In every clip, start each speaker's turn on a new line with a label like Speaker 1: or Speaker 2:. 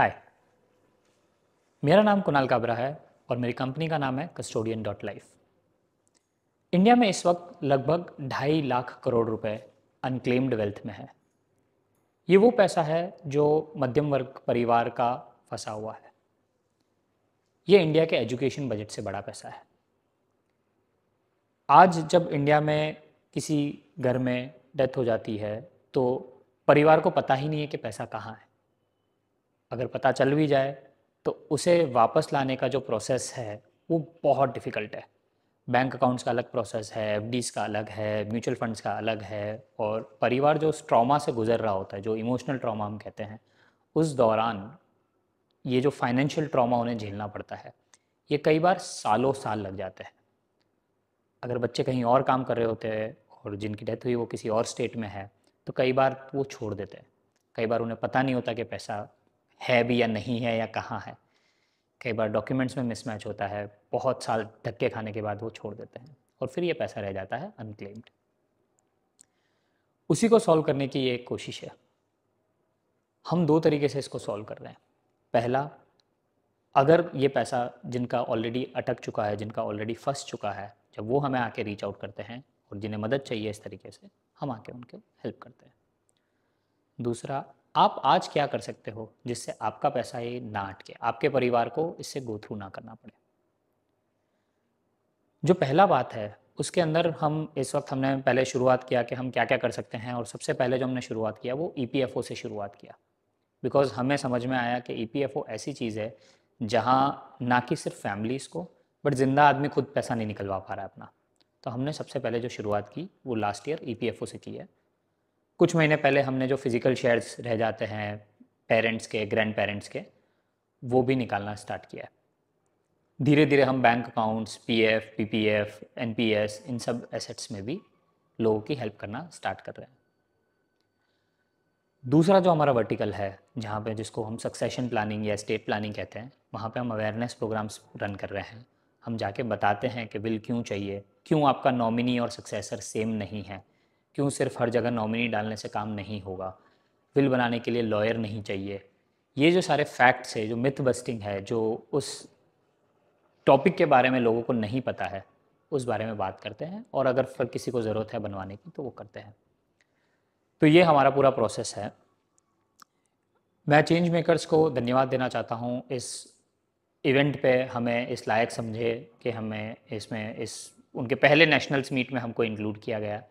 Speaker 1: हाय, मेरा नाम कुणाल काबरा है और मेरी कंपनी का नाम है Custodian.life। इंडिया में इस वक्त लगभग 2.5 लाख करोड़ रुपए अनक्लेम्ड वेल्थ में है। ये वो पैसा है जो मध्यम वर्ग परिवार का फंसा हुआ है। ये इंडिया के एजुकेशन बजट से बड़ा पैसा है। आज जब इंडिया में किसी घर में डेथ हो जाती है तो परिवार को पता ही नहीं है कि पैसा कहाँ है। अगर पता चल भी जाए तो उसे वापस लाने का जो प्रोसेस है वो बहुत डिफ़िकल्ट है। बैंक अकाउंट्स का अलग प्रोसेस है, एफडीज़ का अलग है, म्यूचुअल फंड्स का अलग है। और परिवार जो उस ट्रॉमा से गुजर रहा होता है, जो इमोशनल ट्रॉमा हम कहते हैं, उस दौरान ये जो फाइनेंशियल ट्रॉमा उन्हें झेलना पड़ता है, ये कई बार सालों साल लग जाते हैं। अगर बच्चे कहीं और काम कर रहे होते हैं और जिनकी डेथ हुई वो किसी और स्टेट में है तो कई बार वो छोड़ देते हैं। कई बार उन्हें पता नहीं होता कि पैसा है भी या नहीं है या कहाँ है। कई बार डॉक्यूमेंट्स में मिसमैच होता है, बहुत साल धक्के खाने के बाद वो छोड़ देते हैं और फिर ये पैसा रह जाता है अनक्लेम्ड। उसी को सॉल्व करने की ये एक कोशिश है। हम दो तरीके से इसको सॉल्व कर रहे हैं। पहला, अगर ये पैसा जिनका ऑलरेडी अटक चुका है, जिनका ऑलरेडी फंस चुका है, जब वो हमें आके रीच आउट करते हैं और जिन्हें मदद चाहिए इस तरीके से, हम आके उनके हेल्प करते हैं। दूसरा, आप आज क्या कर सकते हो जिससे आपका पैसा ये ना अटके, आपके परिवार को इससे गो थ्रू ना करना पड़े। जो पहला बात है उसके अंदर हम इस वक्त हमने पहले शुरुआत किया कि हम क्या क्या कर सकते हैं, और सबसे पहले जो हमने शुरुआत किया वो ईपीएफओ से शुरुआत किया। बिकॉज़ हमें समझ में आया कि ईपीएफओ ऐसी चीज़ है जहाँ ना कि सिर्फ फैमिलीज़ को, बट ज़िंदा आदमी खुद पैसा नहीं निकलवा पा रहा है अपना। तो हमने सबसे पहले जो शुरुआत की वो लास्ट ईयर ईपीएफओ से की है। कुछ महीने पहले हमने जो फिजिकल शेयर्स रह जाते हैं पेरेंट्स के, ग्रैंड पेरेंट्स के, वो भी निकालना स्टार्ट किया है। धीरे धीरे हम bank accounts, PF, PPF, NPS, इन सब एसेट्स में भी लोगों की हेल्प करना स्टार्ट कर रहे हैं। दूसरा जो हमारा वर्टिकल है, जहाँ पे जिसको हम सक्सेशन प्लानिंग या स्टेट प्लानिंग कहते हैं, वहाँ पे हम अवेयरनेस प्रोग्राम्स रन कर रहे हैं। हम जाके बताते हैं कि विल क्यों चाहिए, क्यों आपका नॉमिनी और सक्सेसर सेम नहीं है, क्यों सिर्फ हर जगह नॉमिनी डालने से काम नहीं होगा, विल बनाने के लिए लॉयर नहीं चाहिए। ये जो सारे फैक्ट्स है, जो मिथ बस्टिंग है, जो उस टॉपिक के बारे में लोगों को नहीं पता है, उस बारे में बात करते हैं। और अगर फिर किसी को ज़रूरत है बनवाने की तो वो करते हैं। तो ये हमारा पूरा प्रोसेस है। मैं चेंज मेकर्स को धन्यवाद देना चाहता हूँ इस इवेंट पे हमें इस लायक समझे कि हमें इसमें इस उनके पहले नेशनल्स मीट में हमको इंक्लूड किया गया।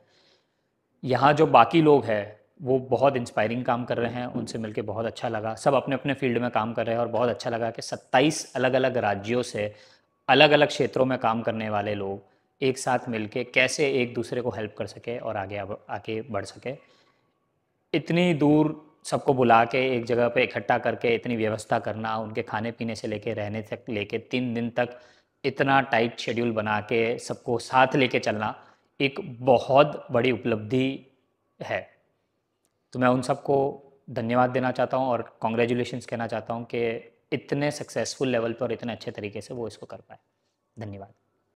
Speaker 1: यहाँ जो बाकी लोग हैं वो बहुत इंस्पायरिंग काम कर रहे हैं, उनसे मिलके बहुत अच्छा लगा। सब अपने अपने फील्ड में काम कर रहे हैं और बहुत अच्छा लगा कि 27 अलग अलग राज्यों से अलग अलग क्षेत्रों में काम करने वाले लोग एक साथ मिलके कैसे एक दूसरे को हेल्प कर सके और आगे बढ़ सके। इतनी दूर सबको बुला के एक जगह पे इकट्ठा करके इतनी व्यवस्था करना, उनके खाने पीने से लेके रहने तक लेके 3 दिन तक इतना टाइट शेड्यूल बना के सबको साथ लेके चलना एक बहुत बड़ी उपलब्धि है। तो मैं उन सबको धन्यवाद देना चाहता हूँ और कॉन्ग्रेचुलेशंस कहना चाहता हूँ कि इतने सक्सेसफुल लेवल पर और इतने अच्छे तरीके से वो इसको कर पाए। धन्यवाद।